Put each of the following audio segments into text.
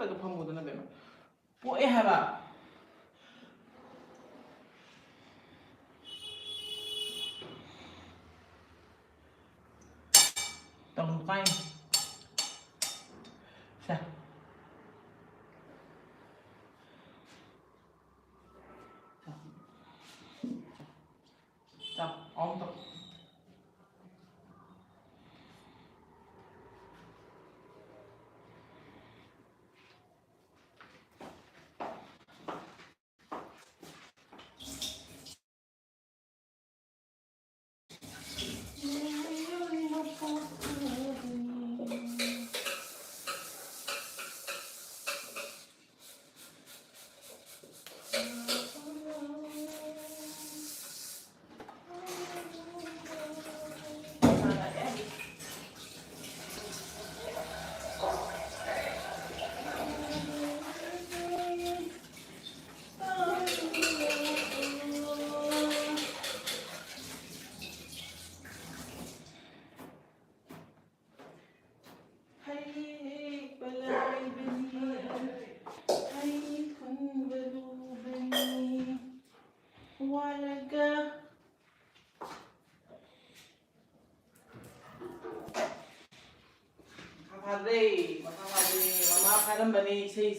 ꯆꯥꯎꯈꯠꯂꯒ ꯐꯪꯉꯨꯗꯅ ꯀꯩꯅꯣ ꯄꯣꯛꯑꯦ ꯍꯥꯏꯕ tầm tay xem chào ông tập mama karam bani se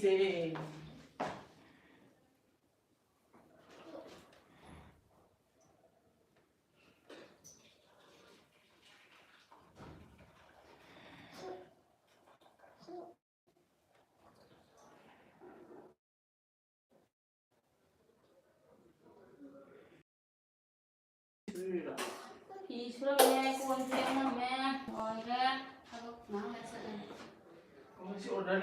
Thì xưa mẹ con xem mà mẹ rồi ra, thằng nó sẽ Kamu si order